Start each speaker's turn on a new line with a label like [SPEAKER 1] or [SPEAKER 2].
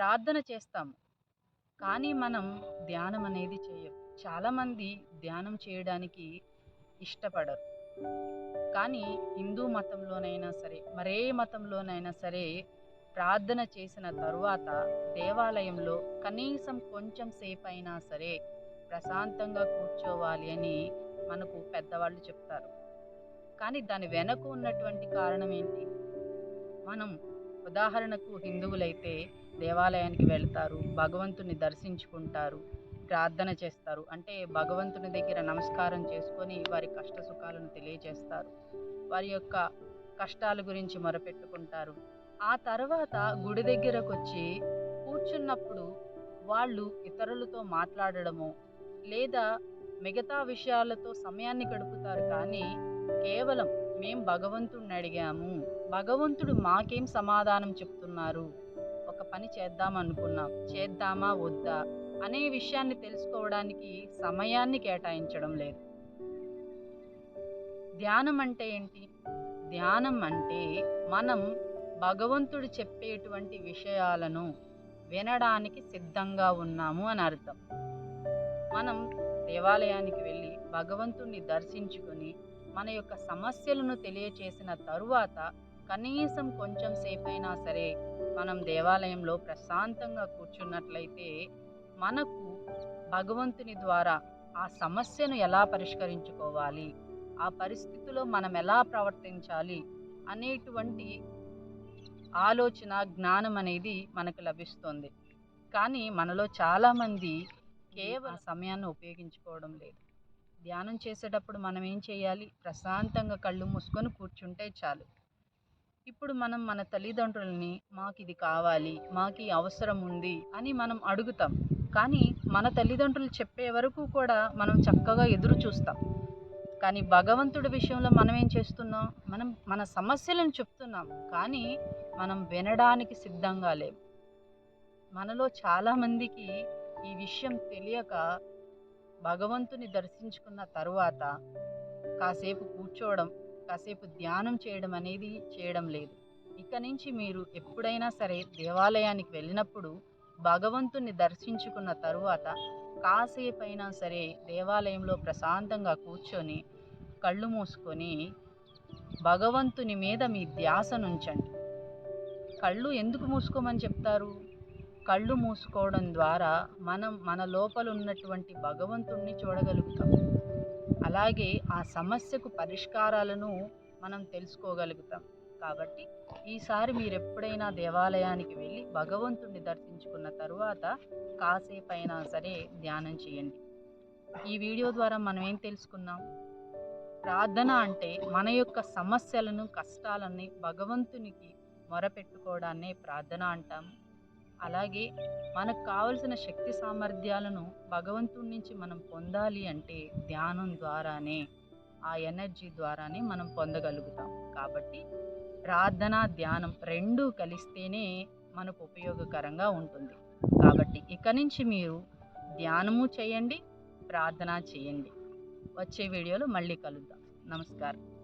[SPEAKER 1] ప్రార్థన చేస్తాము. కానీ మనం ధ్యానం అనేది చెయ్యం. చాలామంది ధ్యానం చేయడానికి ఇష్టపడరు. కానీ హిందూ మతంలోనైనా సరే, మరే మతంలోనైనా సరే ప్రార్థన చేసిన తరువాత దేవాలయంలో కనీసం కొంచెం సేపైనా సరే ప్రశాంతంగా కూర్చోవాలి అని మనకు పెద్దవాళ్ళు చెప్తారు. కానీ దాని వెనక ఉన్నటువంటి కారణం ఏంటి? మనం ఉదాహరణకు హిందువులైతే దేవాలయానికి వెళ్తారు, భగవంతుని దర్శించుకుంటారు, ప్రార్థన చేస్తారు. అంటే భగవంతుని దగ్గర నమస్కారం చేసుకొని వారి కష్ట సుఖాలను తెలియజేస్తారు. వారి యొక్క కష్టాల గురించి మొరపెట్టుకుంటారు. ఆ తర్వాత గుడి దగ్గరకొచ్చి కూర్చున్నప్పుడు వాళ్ళు ఇతరులతో మాట్లాడడమో, లేదా మిగతా విషయాలతో సమయాన్ని గడుపుతారు కానీ కేవలం మేం భగవంతుడిని అడిగాము, భగవంతుడు మాకేం సమాధానం చెప్తున్నారు, ఒక పని చేద్దామనుకున్నాం, చేద్దామా వద్దా అనే విషయాన్ని తెలుసుకోవడానికి సమయాన్ని కేటాయించడం లేదు. ధ్యానం అంటే ఏంటి? ధ్యానం అంటే మనం భగవంతుడు చెప్పేటువంటి విషయాలను వినడానికి సిద్ధంగా ఉన్నాము అని అర్థం. మనం దేవాలయానికి వెళ్ళి భగవంతుణ్ణి దర్శించుకొని మన యొక్క సమస్యలను తెలియచేసిన తరువాత కనీసం కొంచెం సేపైనా సరే మనం దేవాలయంలో ప్రశాంతంగా కూర్చున్నట్లయితే మనకు భగవంతుని ద్వారా ఆ సమస్యను ఎలా పరిష్కరించుకోవాలి, ఆ పరిస్థితిలో మనం ఎలా ప్రవర్తించాలి అనేటువంటి ఆలోచన, జ్ఞానం అనేది మనకు లభిస్తుంది. కానీ మనలో చాలామంది కేవలం ఆ సమయాన్ని ఉపయోగించుకోవడం లేదు. ధ్యానం చేసేటప్పుడు మనం ఏం చేయాలి? ప్రశాంతంగా కళ్ళు మూసుకొని కూర్చుంటే చాలు. ఇప్పుడు మనం మన తల్లిదండ్రులని మాకిది కావాలి, మాకీ అవసరం ఉంది అని మనం అడుగుతాం. కానీ మన తల్లిదండ్రులు చెప్పే వరకు కూడా మనం చక్కగా ఎదురు చూస్తాం. కానీ భగవంతుడి విషయంలో మనం ఏం చేస్తున్నాం? మనం మన సమస్యలను చెప్తున్నాం. కానీ మనం వినడానికి సిద్ధంగా లేము. మనలో చాలామందికి ఈ విషయం తెలియక భగవంతుని దర్శించుకున్న తరువాత కాసేపు కూర్చోవడం, కాసేపు ధ్యానం చేయడం అనేది చేయడం లేదు. ఇక నుంచి మీరు ఎప్పుడైనా సరే దేవాలయానికి వెళ్ళినప్పుడు భగవంతుని దర్శించుకున్న తరువాత కాసేపైనా సరే దేవాలయంలో ప్రశాంతంగా కూర్చొని కళ్ళు మూసుకొని భగవంతుని మీద మీ ధ్యాసనుంచండి. కళ్ళు ఎందుకు మూసుకోమని చెప్తారు? కళ్ళు మూసుకోవడం ద్వారా మనం మన లోపల ఉన్నటువంటి భగవంతుణ్ణి చూడగలుగుతాం. అలాగే ఆ సమస్యకు పరిష్కారాలను మనం తెలుసుకోగలుగుతాం. కాబట్టి ఈసారి మీరెప్పుడైనా దేవాలయానికి వెళ్ళి భగవంతుణ్ణి దర్శించుకున్న తరువాత కాసేపైనా సరే ధ్యానం చేయండి. ఈ వీడియో ద్వారా మనం ఏం తెలుసుకున్నాం? ప్రార్థన అంటే మన యొక్క సమస్యలను, కష్టాలని భగవంతునికి మొరపెట్టుకోవడాన్నే ప్రార్థన అంటాము. అలాగే మనకు కావలసిన శక్తి సామర్థ్యాలను భగవంతుడి నుంచి మనం పొందాలి అంటే ధ్యానం ద్వారానే, ఆ ఎనర్జీ ద్వారానే మనం పొందగలుగుతాం. కాబట్టి ప్రార్థన, ధ్యానం రెండూ కలిస్తేనే మనకు ఉపయోగకరంగా ఉంటుంది. కాబట్టి ఇక నుంచి మీరు ధ్యానము చేయండి, ప్రార్థన చేయండి. వచ్చే వీడియోలో మళ్ళీ కలుద్దాం. నమస్కారం.